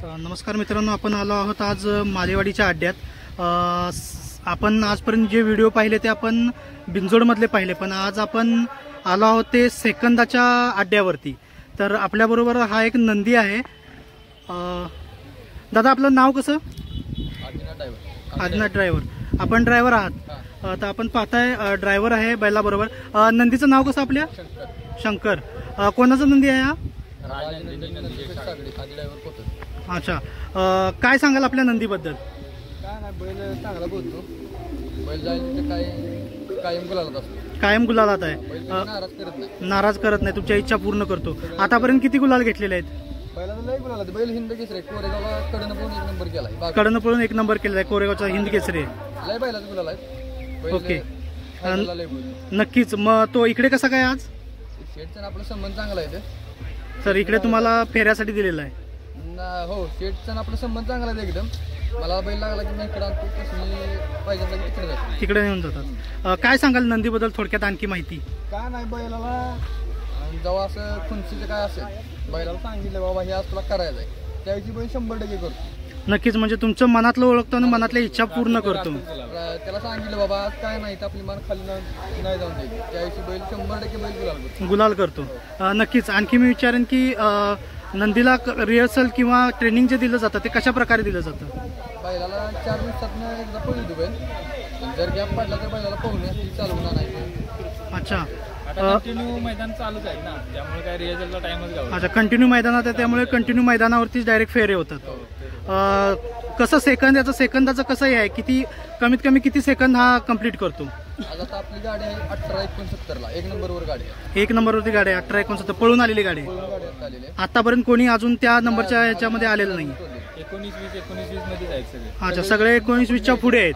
नमस्कार मित्रांनो, आपण आलो आहोत आज मालेवाडीच्या अड्ड्यात। आपण आजपर्यंत जे व्हिडिओ पाहिले ते आपण बिंजोडमधले पाहिले, पण आज आपण आलो आहोत ते सेकंदाच्या अड्ड्यावरती। तर आपल्याबरोबर हा एक नंदी आहे। दादा आपलं नाव कसं? आदिनाथ ड्रायव्हर। आपण ड्रायव्हर आहात तर आपण पाहताय ड्रायव्हर आहे बैलाबरोबर। नंदीचं नाव कसं आपल्या? शंकर। कोणाचा नंदी आहे हा? अच्छा, काय सांगाल आपल्या नंदीबद्दल? काय नाही, बैल चांगला बोलतो। बैल जाईल काय कायम गुलालात असतो। कायम गुलालात आहे, नाराज करत नाही। नाराज करत नाही, तुमच्या इच्छा पूर्ण करतो। आतापर्यंत किती गुलाल घेतलेले आहेत? बैलाला लय गुलालात। बैल हिंद केसरी कोरेगावला कडनं पळून 1 नंबर केलाय। कडनं पळून 1 नंबर केलेला आहे, कोरेगावचा हिंद केसरी। लय बैलाच गुलाल आहेत। ओके, लय नक्कीच। मग तो इकडे कसा काय आज? शेटचा आपला संबंध चांगला आहे ते। सर इकडे तुम्हाला फेऱ्यासाठी दिलेला आहे? हो, शेटचा आपला संबंध चांगला आहे एकदम। मला बैल लागला की मी इकडे आणतो, कसं पाहिजे तिकडे जातो, तिकडे नेऊन जातात। काय सांगाल नंदीबद्दल थोडक्यात आणखी माहिती? काय नाही, बैलाला जेव्हा असं खुंचीचं काय असेल बैलाला सांगितलं बाबा हे आज तुला करायचं आहे, त्यावेळी बैल 100% करतो। नक्कीच, म्हणजे तुमचं मनातलं ओळखतो आणि मनातल्या इच्छा पूर्ण करतो। त्याला सांगितलं बाबा आज काय नाही तर आपली मान खाली नाही जाऊन द्यायची, त्यावेळी बैल 100% बैल गुलाल करतो। नक्कीच। आणखी मी विचारेन की नंदीला रिहर्सल किंवा ट्रेनिंग जे दिलं जातं ते कशा प्रकारे दिलं जातं? बैलाला 4 दिवसातनं एकदा पळू बैल, जर गॅप पडला तर बैलाला पळून चालवून आणायचं। अच्छा, कंटिन्यू मैदान चालूच आहे ना, त्यामुळे काय रिहर्सलला टाइमच घालवला। अच्छा, कंटिन्यू मैदानात आहे त्यामुळे कंटिन्यू मैदानावरतीच डायरेक्ट फेरे होतात। कसं सेकंद, याचं सेकंदाचं कसं आहे, किती कमीत कमी किती सेकंद हा कंप्लीट करतो? आज आता आपली गाडी आहे 18-69ला 1 नंबरवर गाडी आहे। 1 नंबरवरती गाडी आहे, 18-69 पळून आलेली गाडी आहे। आतापर्यंत कोणी अजून त्या नंबरच्या याच्यामध्ये आलेलं नाही? 19-20 मध्ये जायचं सगळे। अच्छा, सगळे 19-20च्या पुढे आहेत,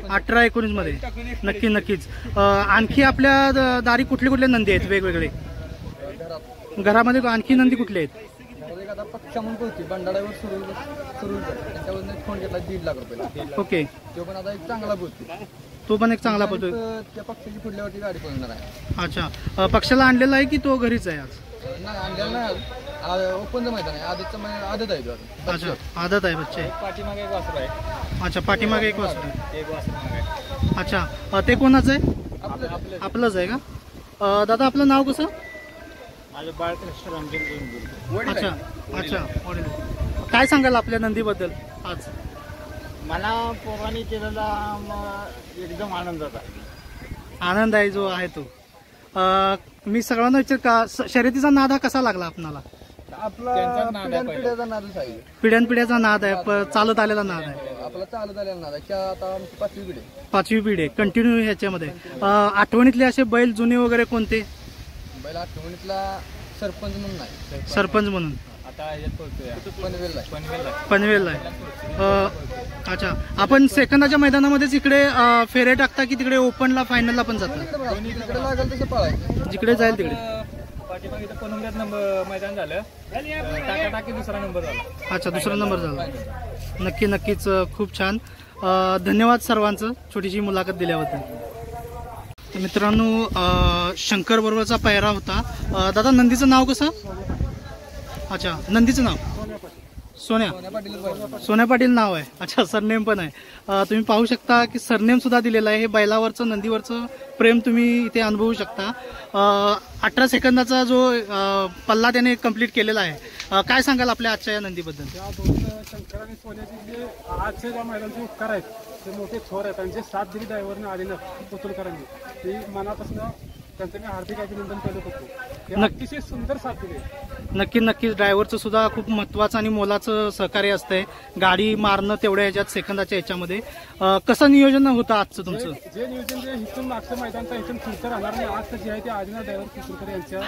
18-19 मध्ये। नक्कीच। आणखी आपल्या दारी कुठले कुठले नंदी आहेत वेगवेगळे? घरामध्ये आणखी नंदी कुठले आहेत? आता पक्षा म्हणून पोहोचते बंडाळ्यावर सुरू त्याच्यावर फोन घेतला 1.5 लाख रुपये। ओके, तो पण आता एक चांगला बोलतो, तो पण एक चांगला पळतोय। त्या पक्षाची पुढल्यावरती गाडी पळणार आहे। अच्छा, पक्षाला आणलेला आहे की तो घरीच आहे आज? नाही, आणलेला नाही, ओपनचं मैदान आहे। आदत आहे तो। अच्छा, आदत आहे बच्चे। पाठीमागे एक वासरू आहे। अच्छा, पाठीमागे एक वासरू आहे। एक वासरू आहे। अच्छा, ते कोणाचं आहे? आपलंच आहे का? दादा आपलं नाव कसं? माझं बाळकृष्ण रामचंद्र। अच्छा अच्छा, काय सांगाल आपल्या नंदीबद्दल आज? मला पोरांनी केलेला एकदम आनंदाचा आनंद आहे जो आहे तो। मी सगळ्यांना विचार का शर्यतीचा नाद हा कसा लागला आपणाला? आपला पिढ्याचा नादच आहे, पिढ्यानपिढ्याचा नाद आहे, चालत आलेला नाद आहे आपला, चालत आलेला नाद आहे। आता आमची 5वी पिढी 5वी पिढी कंटिन्यू ह्याच्यामध्ये। आठवणीतले असे बैल जुने वगैरे कोणते? बैल आठवणीतला सरपंच म्हणून नाही, सरपंच म्हणून आता पनवेलला आहे। अच्छा, आपण सेकंदाच्या मैदानामध्येच इकडे फेरे टाकता की तिकडे ओपनला फायनलला पण जाता? जिकडे लागेल तसं पळायचं, जिकडे जाईल तिकडे। पाठीमागे पनवेल्यात मैदान झालं, टाकी 2रा नंबर झाला। अच्छा, 2रा नंबर झाला। नक्कीच, खूप छान। धन्यवाद सर्वांचं छोटीशी मुलाखत दिल्याबद्दल। मित्रांनो, शंकर बरोबरचा पायरा होता। दादा नंदीचं नाव कसं? अच्छा, नंदीचं नाव सोन्या पाटील नाव आहे। अच्छा, सरनेम पण आहे। तुम्ही पाहू शकता की सरनेम सुद्धा दिलेला आहे। हे बैलावरचं नंदीवरचं प्रेम तुम्ही इथे अनुभवू शकता। 18 सेकंदाचा जो पल्ला त्याने कंप्लीट केलेला आहे। काय सांगाल आपल्या आजच्या या नंदीबद्दल? त्या दोन शंकर आणि सोन्याचे जे आजचे ज्या मैदानाचे उपकार आहेत ते मोठे थोर आहेत, आणि जे साथ दिली ड्रायव्हरने आलेलं पुतुलकरांनी, ते मनापासून त्यांचं मी हार्दिक अभिनंदन केलं होतं। अतिशय सुंदर साथ दिली। नक्कीच ड्रायव्हरचं सुद्धा खूप महत्वाचं आणि मोलाचं सहकार्य असतंय गाडी मारणं तेवढ्या ह्याच्यात सेकंदाच्या ह्याच्यामध्ये। कसं नियोजन होतं आजचं तुमचं? जे नियोजन जे इथून मागचं मैदानचा इथून पुढचं राहणार नाही, आज जे आहे ते आदिनाथ ड्रायव्हर पुतुलकर यांच्या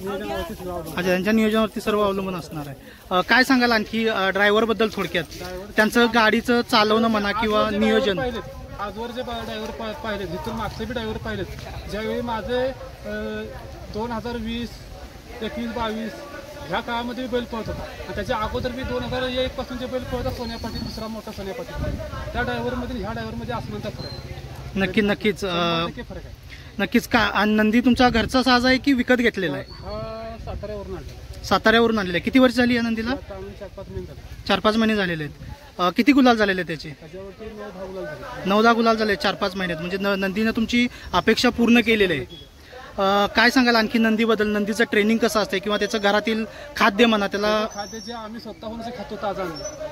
नियोजनावरती सुद्धा अवलंबून। अच्छा, त्यांच्या नियोजनावरती सर्व अवलंबून असणार आहे। काय सांगाल आणखी ड्रायव्हर बद्दल थोडक्यात? त्यांचं गाडीचं चालवणं म्हणा किंवा नियोजन? आजवर जे ड्रायव्हर पाहिलेत, इथून मागचे बी ड्रायव्हर पाहिलेत, ज्यावेळी माझे 2020, 21-22 ह्या काळामध्ये बैल पळत होता, आणि त्याच्या अगोदर मी 2001 पासून जे बैल पळत होता सोन्या पाटील, 2रा मोठा सोन्या पाटील, त्या ड्रायव्हरमध्ये ह्या ड्रायव्हरमध्ये आसमानचा फरक आहे। नक्कीच फरक आहे। नक्कीच। का नंदी तुमचा घरचा साज आहे की विकत घेतलेला आहे? हा साताऱ्यावरून आणला। साताऱ्यावरून आणलेलं आहे. किती वर्ष झाली या नंदीला? आता आम्ही 4-5 महिने झाले. 4-5 महिने झालेले आहेत. किती गुलाल झालेले आहेत त्याचे? त्याच्यावरती 9-10 गुलाल झाले. 9-10 गुलाल झाले 4-5 महिन्यात. म्हणजे नंदीनं तुमची अपेक्षा पूर्ण केलेली आहे. काय सांगाल आणखी नंदीबद्दल? नंदीचं ट्रेनिंग कसं असतं किंवा त्याचं घरातील खाद्य म्हणा त्याला? खाद्य जे आम्ही स्वतःहून जे खातो ताजा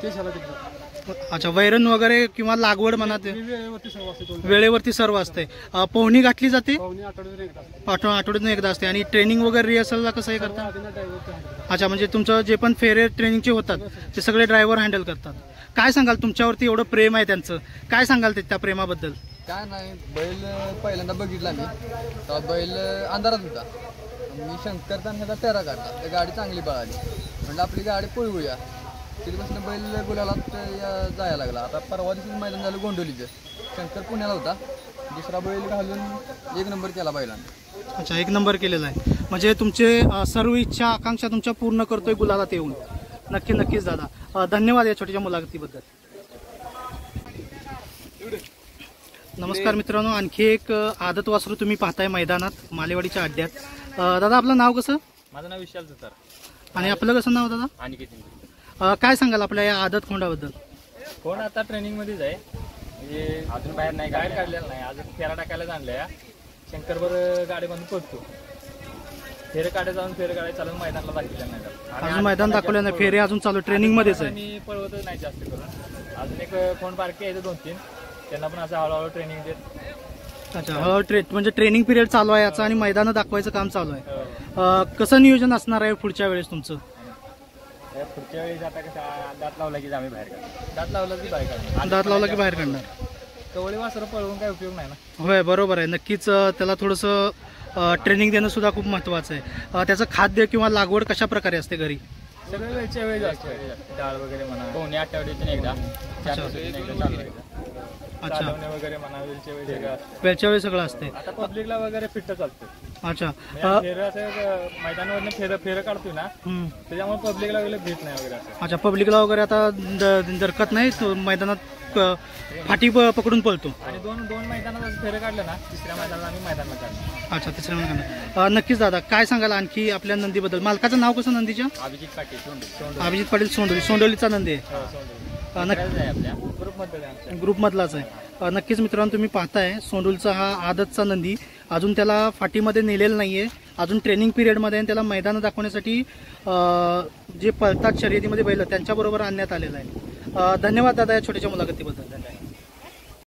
ते झालं तिकडं. अच्छा, वैरण वगैरे किंवा लागवड म्हणा ते वेळेवरती सर्व असते. 2 वेळेवरती सर्व असते. पोहणी घातली जाते पावणे आठवड्यातून एकदा असते. आठवड्यातून एकदा असते. आणि ट्रेनिंग वगैरे रिहर्सलला कसं हे करतात? आधीना ड्रायव्हरचे हँडल. अच्छा, म्हणजे तुमचं जे पण फेरे ट्रेनिंगचे होतात ते सगळे ड्रायव्हर हँडल करतात. काय सांगाल तुमच्यावरती एवढं प्रेम आहे त्यांचं, काय सांगाल ते त्या प्रेमाबद्दल? काय नाही, बैल पहिल्यांदा बघितला मी तेव्हा बैल अंधारात होता. मी शंकरचा ह्याचा टेरा काढला, तर गाडी चांगली पळाली. म्हणलं आपली गाडी पळवूया. तिथपासून बैल गुलालात जायला लागला. आता परवा दिवशी मैदान झालं गोंडोलीचं. शंकर पुण्याला होता. दुसरा बैल घालून 1 नंबर केला बैलांना. अच्छा, 1 नंबर केलेला आहे. म्हणजे तुमचे सर्व इच्छा आकांक्षा तुमच्या पूर्ण करतोय गुलालात येऊन. नक्कीच दादा, धन्यवाद या छोट्याशा मुलाखतीबद्दल. नमस्कार मित्रांनो, आणखी एक आदत वासरू तुम्ही पाहताय मैदानात मालेवाडीच्या अड्ड्यात. दादा आपलं नाव कसं? माझं नाव विशाल जतार. आणि आपलं कसं नाव दादा? आणि किती काय सांगाल आपल्या या आदत खोंडाबद्दल? कोण आता ट्रेनिंगमध्येच आहे. म्हणजे अजून बाहेर काढलेला नाही. अजून फेरा टाकायला आणलाय. शंकरभर गाडी बांधून पोहोचतो. फेरे काढे जाऊन फेरे काढे चालून मैदानाला दाखवलेलं नाही. अजून मैदान दाखवलं नाही, फेरे अजून चालू ट्रेनिंग मध्येच आहे. आणि पळवतच नाही जास्त करून. अजून एक कोण बारके आहे 2-3, त्यांना पण असं हळूहळू ट्रेनिंग देत. अच्छा, म्हणजे ट्रेनिंग पिरियड चालू आहे याचा आणि मैदानं दाखवायचं काम चालू आहे. कसं नियोजन असणार आहे पुढच्या वेळेस तुमचं? पुढच्या वेळेस आता कसं दात लावला की आम्ही बाहेर काढतो. दात लावला की बाहेर काढणार. दात लावला की बाहेर काढणार. कवळी वासरं पळवून काय उपयोग नाही ना. होय, बरोबर आहे. नक्कीच त्याला थोडंसं ट्रेनिंग देणं सुद्धा खूप महत्त्वाचं आहे. त्याचं खाद्य किंवा लागवड कशा प्रकारे असते घरी? सगळं वेळच्या वेळी असतं. डाळ वगैरे म्हणा, पावणे आठवड्यातून एकदा, 4 दिवसातून एकदा चालवायचं. अच्छा, चालवणे वगैरे म्हणा, वेळच्या वेळी सगळं असतं. वेळच्या वेळी सगळं असते. आता पब्लिकला वगैरे फिट्ट चालतं. अच्छा, फेरं असं मैदानावरनं फेरं काढतोय ना, त्याच्यामुळे पब्लिकला वगैरे भीत नाही वगैरे असं. अच्छा, पब्लिकला वगैरे आता दरकत नाही, तो मैदानात फाटी पकडून पळतो. आणि दोन मैदानात फेरं काढलं ना, तिसऱ्या मैदानाला आम्ही मैदानाला काढलं. अच्छा, तिसऱ्या मैदानात. नक्कीच दादा, काय सांगाल आणखी आपल्या नंदीबद्दल? मालकाचं नाव कसं नंदीच्या? अभिजित पाटील सोंडोली. अभिजित पाटील सोंडोलीचा नंदी आहे. आपल्या ग्रुपमधलाच आहे. नक्कीच मित्रांनो, तुम्ही पाहताय सोंडूलचा हा आदतचा नंदी. अजून त्याला फाटीमध्ये नेलेलं नाहीये, अजून ट्रेनिंग पिरियडमध्ये. त्याला मैदानं दाखवण्यासाठी जे पळतात शर्यतीमध्ये बैल त्यांच्याबरोबर आणण्यात आलेलं आहे. धन्यवाद दादा या छोट्याशा मुलाखतीबद्दल.